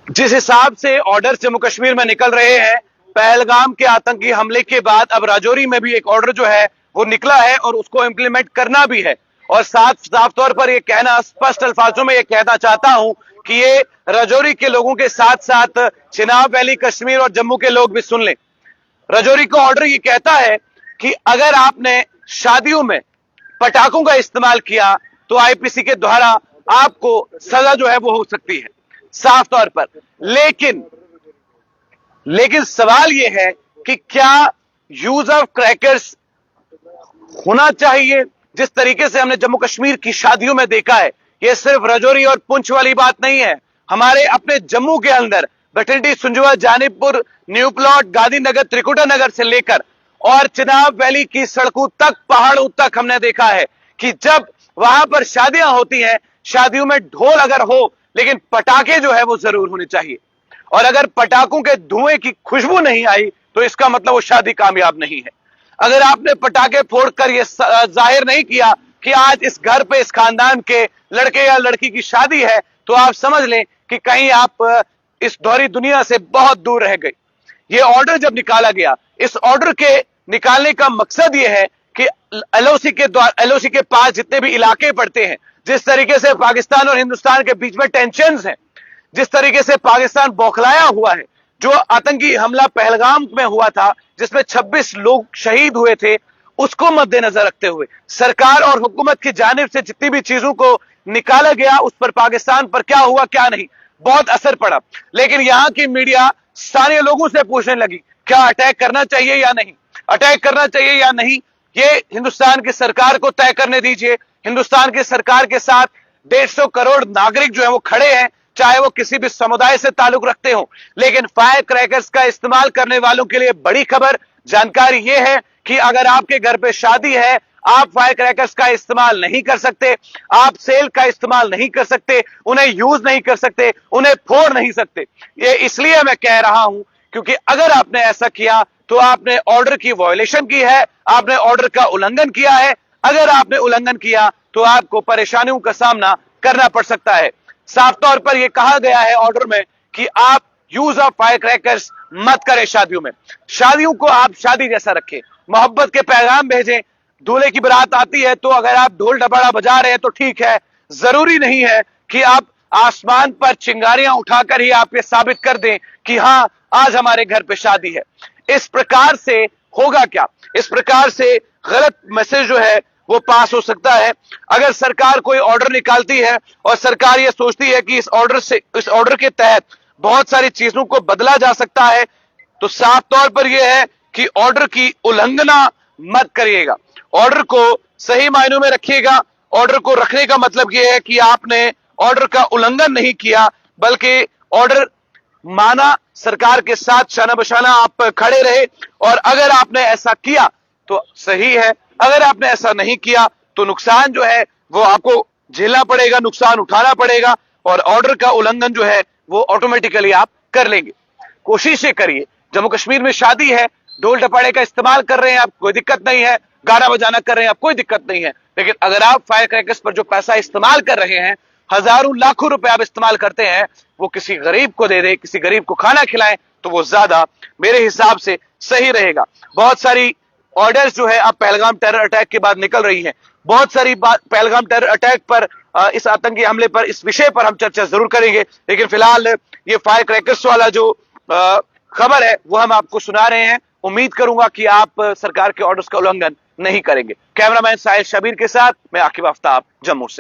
जिस हिसाब से ऑर्डर जम्मू कश्मीर में निकल रहे हैं, पहलगाम के आतंकी हमले के बाद अब राजौरी में भी एक ऑर्डर जो है वो निकला है और उसको इंप्लीमेंट करना भी है। और साफ तौर पर ये कहना, स्पष्ट अल्फाजों में ये कहना चाहता हूं कि ये राजौरी के लोगों के साथ साथ चिनाब वैली, कश्मीर और जम्मू के लोग भी सुन लें। राजौरी का ऑर्डर ये कहता है कि अगर आपने शादियों में पटाखों का इस्तेमाल किया तो आईपीसी के द्वारा आपको सजा जो है वो हो सकती है, साफ तौर पर। लेकिन सवाल यह है कि क्या यूज ऑफ क्रैकर्स होना चाहिए? जिस तरीके से हमने जम्मू कश्मीर की शादियों में देखा है, यह सिर्फ राजौरी और पुंछ वाली बात नहीं है। हमारे अपने जम्मू के अंदर बटिंडी, सुंजवा, जानीपुर, न्यू प्लॉट, गांधीनगर, त्रिकुटा नगर से लेकर और चिनाब वैली की सड़कों तक, पहाड़ों तक हमने देखा है कि जब वहां पर शादियां होती हैं, शादियों में ढोल अगर हो लेकिन पटाखे जो है वो जरूर होने चाहिए। और अगर पटाखों के धुएं की खुशबू नहीं आई तो इसका मतलब वो शादी कामयाब नहीं है। अगर आपने पटाखे फोड़कर ये जाहिर नहीं किया कि आज इस घर पे, इस खानदान के लड़के या लड़की की शादी है, तो आप समझ लें कि कहीं आप इस दौरी दुनिया से बहुत दूर रह गए। ये ऑर्डर जब निकाला गया, इस ऑर्डर के निकालने का मकसद ये है कि एलओसी के पास जितने भी इलाके पड़ते हैं, जिस तरीके से पाकिस्तान और हिंदुस्तान के बीच में टेंशन्स हैं, जिस तरीके से पाकिस्तान बौखलाया हुआ है, जो आतंकी हमला पहलगाम में हुआ था जिसमें 26 लोग शहीद हुए थे, उसको मद्देनजर रखते हुए सरकार और हुकूमत की जानिब से जितनी भी चीजों को निकाला गया, उस पर पाकिस्तान पर क्या हुआ क्या नहीं, बहुत असर पड़ा। लेकिन यहां की मीडिया स्थानीय लोगों से पूछने लगी क्या अटैक करना चाहिए या नहीं, अटैक करना चाहिए या नहीं, ये हिंदुस्तान की सरकार को तय करने दीजिए। हिंदुस्तान की सरकार के साथ 150 करोड़ नागरिक जो है वो खड़े हैं, चाहे वो किसी भी समुदाय से ताल्लुक रखते हो। लेकिन फायर क्रैकर्स का इस्तेमाल करने वालों के लिए बड़ी खबर, जानकारी यह है कि अगर आपके घर पे शादी है, आप फायर क्रैकर्स का इस्तेमाल नहीं कर सकते, आप सेल का इस्तेमाल नहीं कर सकते, उन्हें यूज नहीं कर सकते, उन्हें फोड़ नहीं सकते। ये इसलिए मैं कह रहा हूं क्योंकि अगर आपने ऐसा किया तो आपने ऑर्डर की वायलेशन की है, आपने ऑर्डर का उल्लंघन किया है। अगर आपने उल्लंघन किया तो आपको परेशानियों का सामना करना पड़ सकता है। साफ तौर पर यह कहा गया है ऑर्डर में कि आप यूज ऑफ फायर क्रैकर्स मत करें शादियों में। शादियों को आप शादी जैसा रखें, मोहब्बत के पैगाम भेजें। दूल्हे की बारात आती है तो अगर आप ढोल डबाड़ा बजा रहे हैं तो ठीक है, जरूरी नहीं है कि आप आसमान पर चिंगारियां उठाकर ही आप ये साबित कर दें कि हां आज हमारे घर पे शादी है। इस प्रकार से होगा क्या? इस प्रकार से गलत मैसेज जो है वो पास हो सकता है। अगर सरकार कोई ऑर्डर निकालती है और सरकार ये सोचती है कि इस ऑर्डर के तहत बहुत सारी चीजों को बदला जा सकता है, तो साफ तौर पर यह है कि ऑर्डर की उल्लंघना मत करिएगा, ऑर्डर को सही मायनों में रखिएगा। ऑर्डर को रखने का मतलब यह है कि आपने ऑर्डर का उल्लंघन नहीं किया, बल्कि ऑर्डर माना, सरकार के साथ शाना बशाना आप खड़े रहे। और अगर आपने ऐसा किया तो सही है, अगर आपने ऐसा नहीं किया तो नुकसान जो है वो आपको झेलना पड़ेगा, नुकसान उठाना पड़ेगा और ऑर्डर का उल्लंघन जो है वो ऑटोमेटिकली आप कर लेंगे। कोशिशें करिए, जम्मू कश्मीर में शादी है, ढोल डपाड़े का इस्तेमाल कर रहे हैं आप, कोई दिक्कत नहीं है, गाना बजाना कर रहे हैं आप, कोई दिक्कत नहीं है। लेकिन अगर आप फायर क्रैकर्स पर जो पैसा इस्तेमाल कर रहे हैं, हजारों लाखों रुपए आप इस्तेमाल करते हैं, वो किसी गरीब को दे दे, किसी गरीब को खाना खिलाएं, तो वो ज्यादा मेरे हिसाब से सही रहेगा। बहुत सारी ऑर्डर्स जो है अब पहलगाम टेरर अटैक के बाद निकल रही है, बहुत सारी बात पहलगाम टेरर अटैक पर, इस आतंकी हमले पर, इस विषय पर हम चर्चा जरूर करेंगे। लेकिन फिलहाल ये फायर क्रैकर्स वाला जो खबर है वो हम आपको सुना रहे हैं। उम्मीद करूंगा कि आप सरकार के ऑर्डर्स का उल्लंघन नहीं करेंगे। कैमरामैन साहिल शबीर के साथ मैं आकिब आफ्ताब, जम्मू से।